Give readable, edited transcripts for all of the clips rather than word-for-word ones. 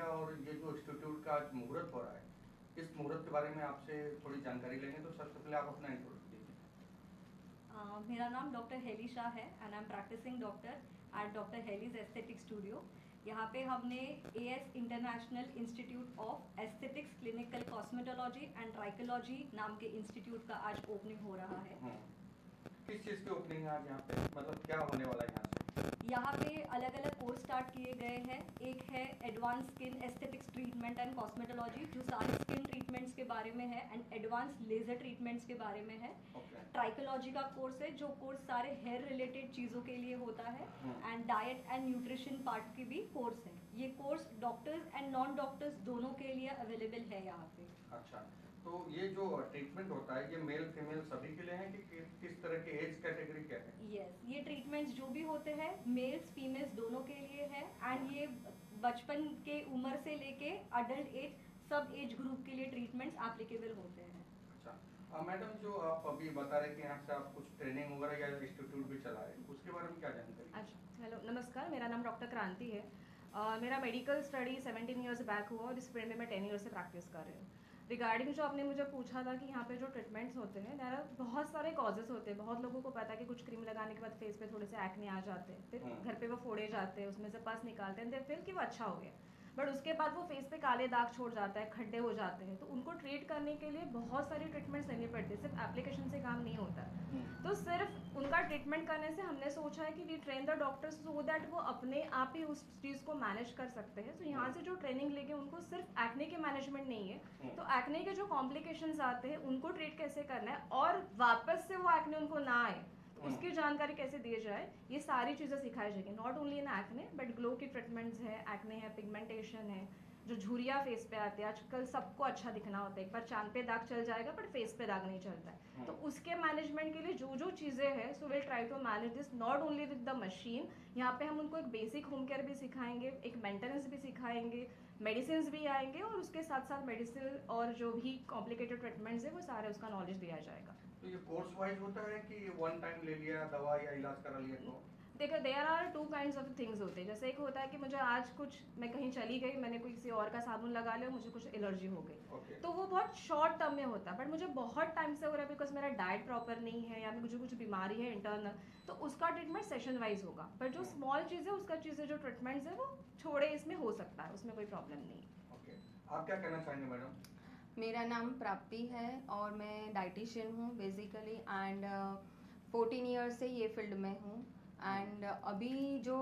है और ये जो इंस्टीट्यूट का आज मुहूर्त हो रहा है, इस मुहूर्त के बारे में आपसे थोड़ी जानकारी लेंगे, तो सबसे पहले आप अपना इंट्रोडक्शन दीजिए। मेरा नाम डॉक्टर हेली शाह है and I am practising doctor at doctor Heli's aesthetic studio. यहाँ पे हमने AS international institute of aesthetics clinical cosmetology and trichology नाम के इंस्टीट्यूट का आज ओपनिंग हो रहा है। किस चीज़ की ओपनिंग है आज यहाँ पे, मतलब क्या होने वाला है यहाँ से? यहाँ पे अलग अलग कोर्स स्टार्ट किए गए हैं। एक है advance skin aesthetics treatment and cosmetology, जो सारे स्किन ट्रीटमेंट्स के बारे में है, एंड एडवांस लेजर ट्रीटमेंट्स के बारे में है। ट्राइकोलॉजी का कोर्स है, जो कोर्स सारे हेयर रिलेटेड चीज़ों के लिए होता है, and diet and nutrition part की भी कोर्स है। ये course doctors and non doctors दोनों के लिए अवेलेबल है यहाँ पे। अच्छा, तो ये जो ट्रीटमेंट होता है, ये मेल फीमेल सभी के लिए है कि किस तरह के एज कैटेगरी क्या है? यस, ये ट्रीटमेंट्स जो भी होते हैं मेल्स फीमेल्स दोनों के लिए है, एंड ये बचपन के उम्र से लेके अडल्ट एज सब एज ग्रुप के लिए ट्रीटमेंट्स एप्लीकेबल होते हैं। अच्छा मैडम, जो आप अभी बता रहे कि यहाँ से आप कुछ ट्रेनिंग वगैरह या इंस्टीट्यूट भी चला रहे हैं, उसके बारे में क्या जानकारी? अच्छा, हेलो, नमस्कार, मेरा नाम डॉक्टर क्रांति है। मेरा मेडिकल स्टडी 17 ईयर्स बैक हुआ और इस फील्ड में मैं 10 ईयर से प्रैक्टिस कर रही हूँ। रिगार्डिंग जो आपने मुझे पूछा था कि यहाँ पे जो ट्रीटमेंट्स होते हैं, देयर आर बहुत सारे कॉजेस होते हैं। बहुत लोगों को पता है कि कुछ क्रीम लगाने के बाद फेस पे थोड़े से एक्ने आ जाते हैं, फिर घर पे वो फोड़े जाते हैं, उसमें से पस निकालते हैं, फिर कि वो अच्छा हो गया, बट उसके बाद वो फेस पे काले दाग छोड़ जाता है, खड्डे हो जाते हैं। तो उनको ट्रीट करने के लिए बहुत सारी ट्रीटमेंट्स लेनी पड़ती है, सिर्फ एप्लीकेशन से काम नहीं होता। तो सिर्फ उनका ट्रीटमेंट करने से हमने सोचा है कि we train the doctors so that वो अपने आप ही उस चीज़ को मैनेज कर सकते हैं। तो यहाँ से जो ट्रेनिंग लेके उनको सिर्फ एक्ने के मैनेजमेंट नहीं है, तो एक्ने के जो कॉम्प्लिकेशंस आते हैं उनको ट्रीट कैसे करना है और वापस से वो एक्ने उनको ना आए, तो उसकी जानकारी कैसे दी जाए, ये सारी चीज़ें सिखाई जाएगी। Not only in acne but glow की ट्रीटमेंट्स है, एक्ने है, पिगमेंटेशन है, जो झुरिया फेस पे आते हैं। आजकल सबको अच्छा दिखना होता है, एक बार चांद पे दाग चल जाएगा बट फेस पे दाग नहीं चलता है। तो उसके मैनेजमेंट के लिए जो जो चीज़ें हैं, so will try to manage this not only with the machine. यहाँ पे हम उनको एक बेसिक होम केयर भी सिखाएंगे, एक मेंटेनेंस भी सिखाएंगे, मेडिसिन भी आएंगे, और उसके साथ साथ मेडिसिन और जो भी कॉम्प्लिकेटेड ट्रीटमेंट्स है वो सारे उसका नॉलेज दिया जाएगा। तो ये कोर्स वाइज होता है कि वन टाइम ले लिया दवा या इलाज करा लिया? तो देखो, there are two kinds of things होते हैं। जैसे एक होता है कि मुझे आज कुछ, मैं कहीं चली गई, मैंने कोई किसी और का साबुन लगा लिया, मुझे कुछ एलर्जी हो गई, तो वो बहुत शॉर्ट टर्म में होता है। बट मुझे बहुत टाइम से हो रहा है बिकॉज मेरा डाइट प्रॉपर नहीं है या मुझे कुछ बीमारी है इंटरनल, तो उसका ट्रीटमेंट सेशन वाइज होगा। बट जो स्मॉल चीज़ है उसका चीज़ें जो ट्रीटमेंट्स है वो छोड़े इसमें हो सकता है, उसमें कोई प्रॉब्लम नहीं। ओके, आप क्या कहना चाहेंगे मैडम? मेरा नाम प्राप्ति है और मैं डाइटिशियन हूँ बेसिकली, एंड 14 ईयर्स से ये फील्ड में हूँ। एंड अभी जो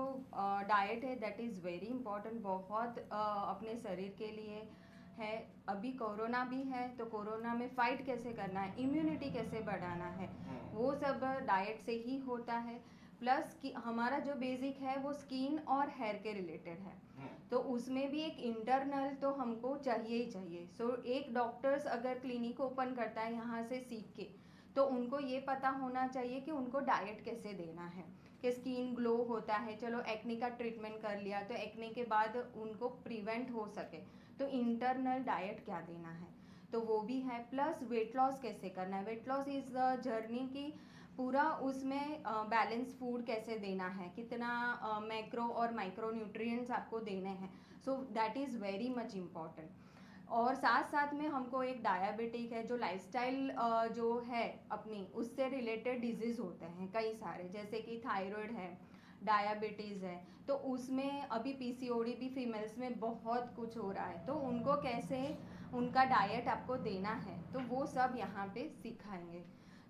डाइट है दैट इज़ वेरी इम्पॉर्टेंट, बहुत अपने शरीर के लिए है। अभी कोरोना भी है, तो कोरोना में फाइट कैसे करना है, इम्यूनिटी कैसे बढ़ाना है, वो सब डाइट से ही होता है। प्लस कि हमारा जो बेसिक है वो स्किन और हेयर के रिलेटेड है, तो उसमें भी एक इंटरनल तो हमको चाहिए ही चाहिए। सो एक डॉक्टर्स अगर क्लिनिक ओपन करता है यहाँ से सीख के, तो उनको ये पता होना चाहिए कि उनको डाइट कैसे देना है, कि स्किन ग्लो होता है, चलो एक्ने का ट्रीटमेंट कर लिया तो एक्ने के बाद उनको प्रिवेंट हो सके, तो इंटरनल डाइट क्या देना है, तो वो भी है। प्लस वेट लॉस कैसे करना है, weight loss is the journey की पूरा, उसमें बैलेंस फूड कैसे देना है, कितना मैक्रो और माइक्रो न्यूट्रिएंट्स आपको देने हैं, so that is very much important. और साथ साथ में हमको एक डायबिटिक है, जो लाइफस्टाइल जो है अपनी, उससे रिलेटेड डिजीज़ होते हैं कई सारे, जैसे कि थायराइड है, डायबिटीज़ है, तो उसमें अभी पीसीओडी भी फीमेल्स में बहुत कुछ हो रहा है, तो उनको कैसे उनका डाइट आपको देना है, तो वो सब यहाँ पे सिखाएंगे।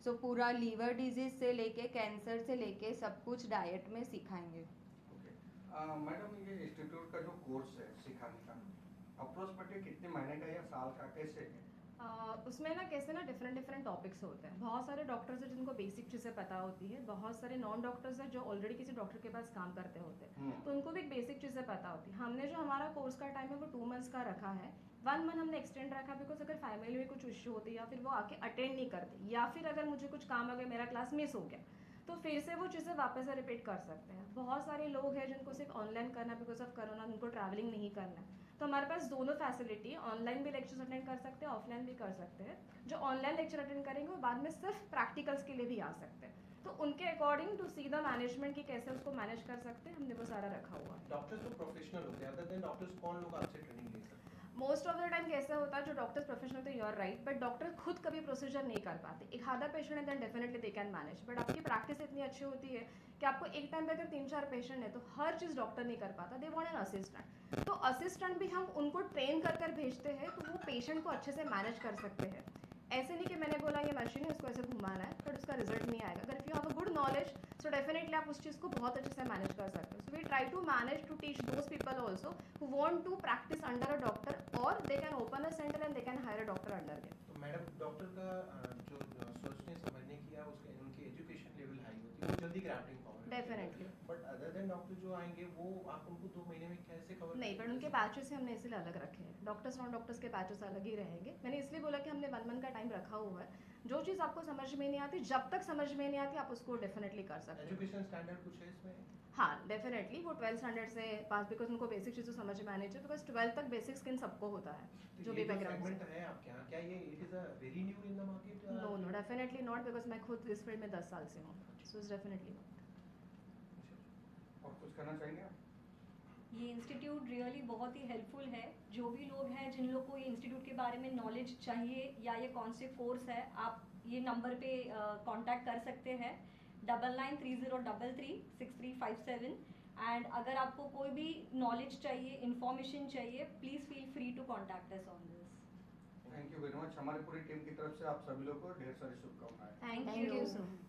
सो पूरा लीवर डिजीज से लेके कैंसर से लेके सब कुछ डाइट में सिखाएंगे। मैडम, ये इंस्टीट्यूट का जो कोर्स है सिखाने का, अप्रोक्सीमेटली कितने महीने का या साल का, कैसे है? उसमें ना कैसे ना डिफरेंट टॉपिक्स होते हैं। बहुत सारे डॉक्टर्स हैं जिनको बेसिक चीज़ें पता होती है, बहुत सारे नॉन डॉक्टर्स हैं जो ऑलरेडी किसी डॉक्टर के पास काम करते होते हैं, तो उनको भी एक बेसिक चीज़ें पता होती है। हमने जो हमारा कोर्स का टाइम है वो 2 मंथ्स का रखा है। 1 मंथ हमने एक्सटेंड रखा बिकॉज अगर फैमिली में कुछ इश्यू होती है या फिर वो आके अटेंड नहीं करते, या फिर अगर मुझे कुछ काम अगर मेरा क्लास मिस हो गया, तो फिर से वो चीज़ें वापस से रिपीट कर सकते हैं। बहुत सारे लोग हैं जिनको सिर्फ ऑनलाइन करना बिकॉज ऑफ कोरोना, उनको ट्रैवलिंग नहीं करना है, तो हमारे पास दोनों फैसिलिटी, ऑनलाइन भी लेक्चर्स अटेंड कर सकते हैं, ऑफलाइन भी कर सकते हैं। जो ऑनलाइन लेक्चर अटेंड करेंगे वो बाद में सिर्फ प्रैक्टिकल्स के लिए भी आ सकते हैं, तो उनके according to see the management की कैसे उसको मैनेज कर सकते हैं, हमने वो सारा रखा हुआ है। डॉक्टर्स तो प्रोफेशनल होते हैं, अदर देन डॉक्टर्स कौन लोग आपसे training most of the time कैसा होता है, जो डॉक्टर्स प्रोफेशनल तो you are right, but doctor खुद कभी प्रोसीजर नहीं कर पाते। एक आधा पेशेंट है then definitely they can manage, but आपकी प्रैक्टिस इतनी अच्छी होती है कि आपको एक टाइम पे अगर 3-4 पेशेंट है तो हर चीज़ डॉक्टर नहीं कर पाता, दे वांट एन असिस्टेंट। तो असिस्टेंट भी हम उनको ट्रेन कर कर भेजते हैं तो वो पेशेंट को अच्छे से मैनेज कर सकते हैं। ऐसे नहीं कि मैंने बोला ये मशीन है उसको ऐसे घुमाना है बट उसका रिजल्ट नहीं आएगा। अगर if you have a good knowledge so definitely आप उस चीज़ को बहुत अच्छे से मैनेज कर सकते हो। So we try to manage to teach those people also who want to practice under a doctor और they can open a centre and they can hire a doctor under them. तो madam doctor का जो सोचने समझने की या उसके उनकी एजुकेशन लेवल हाई होती है वो जल्दी grappling power definitely but other than doctor जो आएंगे वो आप उनको 2 महीने में कैसे कवर नहीं, पर उनके बैचेस हमने इसलिए अलग रखे हैं। डॉक्टर्स नॉन डॉक्टर्स के बैचेस अलग ही रहेंगे। मैंने इसलिए बोला कि हमने 1 मंथ का टाइम रखा हुआ है। जो चीज़ आपको समझ में नहीं आती, जब तक समझ में नहीं आती आप उसको डेफिनेटली कर सकते हो। एजुकेशन स्टैंडर्ड कुछ है इसमें? हाँ, डेफिनेटली वो 12 स्टैंडर्ड से पास, बिकॉज उनको बेसिक चीज़ तो समझ में आनी चाहिए, बिकॉज 12 तक बेसिक स्किन सबको होता है जो भी बैकग्राउंड सेगमेंट से। है आपके यहाँ, क्या ये it is a very new in the market? No no, definitely not, because मैं खुद इस फील्ड में 10 साल से हूँ, सो इट्स डेफिनेटली नॉट। और कुछ कहना चाहेंगे आप? ये इंस्टीट्यूट रियली बहुत ही हेल्पफुल है। जो भी लोग हैं जिन लोग को ये इंस्टीट्यूट के बारे में नॉलेज चाहिए या ये कौन से कोर्स है, आप ये नंबर पे कांटेक्ट कर सकते हैं 9930336357। एंड अगर आपको कोई भी नॉलेज चाहिए, इंफॉर्मेशन चाहिए, please feel free to contact us on this. Thank you very much. हमारी पूरी टीम की तरफ से आप सभी लोग को ढेर सारी शुभकामनाएं। Thank Thank you you so much.